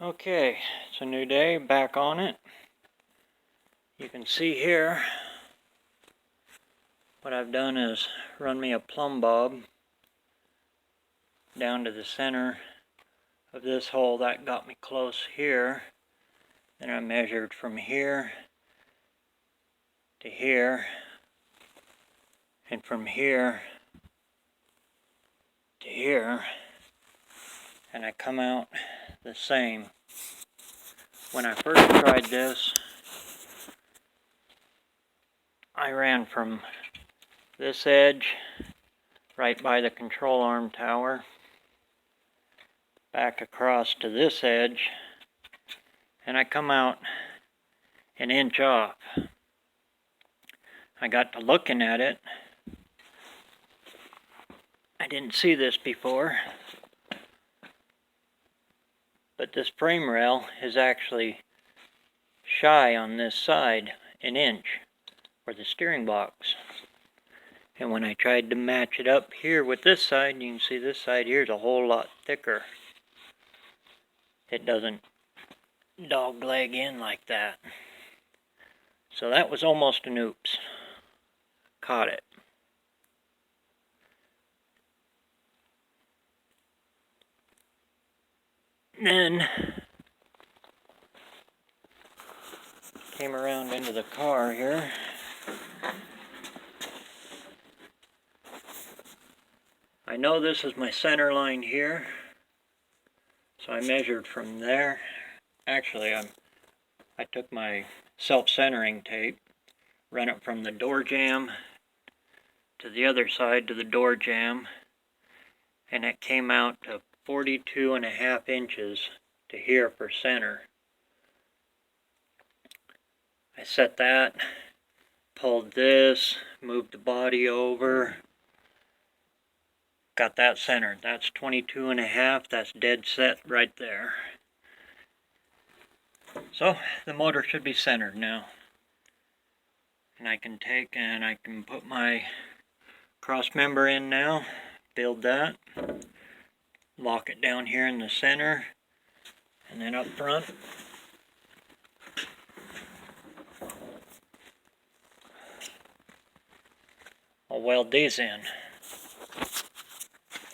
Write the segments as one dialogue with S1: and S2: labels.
S1: Okay, it's a new day, back on it. You can see here what I've done is run me a plumb bob down to the center of this hole. That got me close here. Then I measured from here to here, and from here to here, and I come out the same. When I first tried this, I ran from this edge right by the control arm tower back across to this edge, and I come out an inch off. I got to looking at it. I didn't see this before, but this frame rail is actually shy on this side an inch for the steering box. And when I tried to match it up here with this side, you can see this side here is a whole lot thicker. It doesn't dog leg in like that. So that was almost an oops. Caught it. Then came around into the car here. I know this is my center line here, so I measured from there. Actually, I took my self-centering tape, ran it from the door jamb to the other side to the door jamb, and it came out to 42.5 inches to here for center. I set that, pulled this, moved the body over, got that centered. That's 22.5, that's dead set right there. So the motor should be centered now. And I can take and I can put my cross member in now, build that, lock it down here in the center, and then up front I'll weld these in.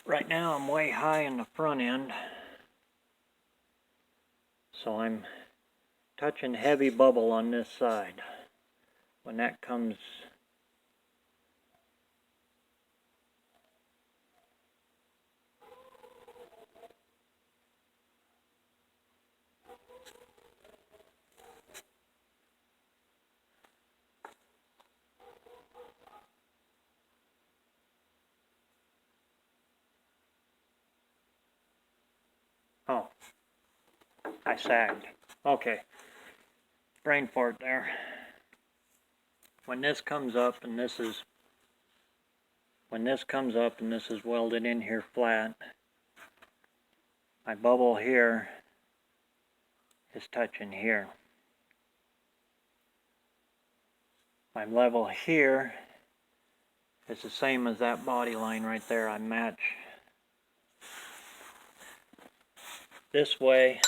S1: Right now I'm way high in the front end, so I'm touching heavy bubble on this side. When that comes oh, I sagged. Okay, brain fart there. When this comes up and this is welded in here flat, my bubble here is touching here. My level here is the same as that body line right there. I match this way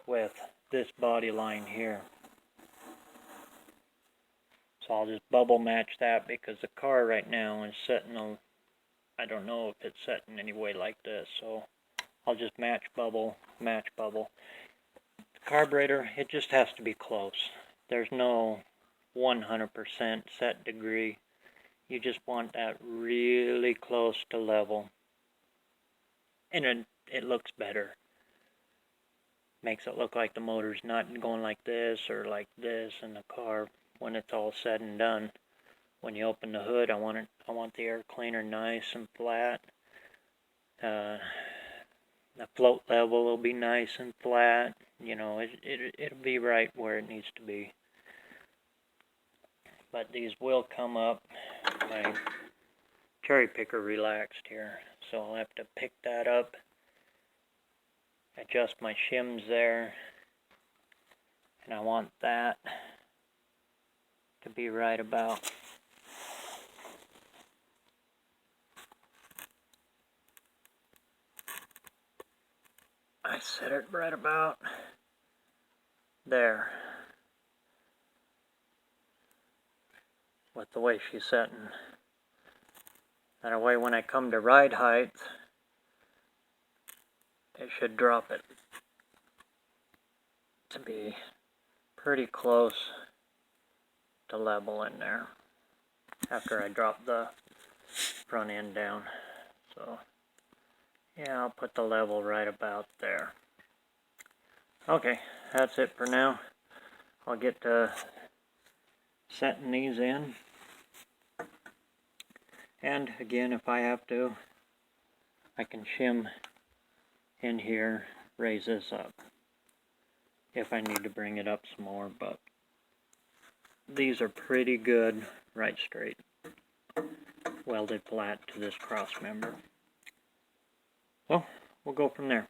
S1: with this body line here. So I'll just bubble match that because the car right now is setting on, I don't know if it's setting anyway like this, so I'll just match bubble, match bubble. The carburetor, it just has to be close. There's no 100% set degree. You just want that really close to level. And it looks better. Makes it look like the motor's not going like this or like this in the car when it's all said and done. When you open the hood, I want the air cleaner nice and flat. The float level will be nice and flat. You know, it'll be right where it needs to be. But these will come up. My cherry picker relaxed here, so I'll have to pick that up. Adjust my shims there, and I want that to be right about set it right about there. With the way she's setting. That way when I come to ride height, it should drop it to be pretty close to level in there after I drop the front end down. So yeah, I'll put the level right about there. Okay, that's it for now. I'll get to setting these in. And again, if I have to, I can shim in here, raise this up if I need to bring it up some more, but these are pretty good right straight, welded flat to this cross member. So we'll go from there.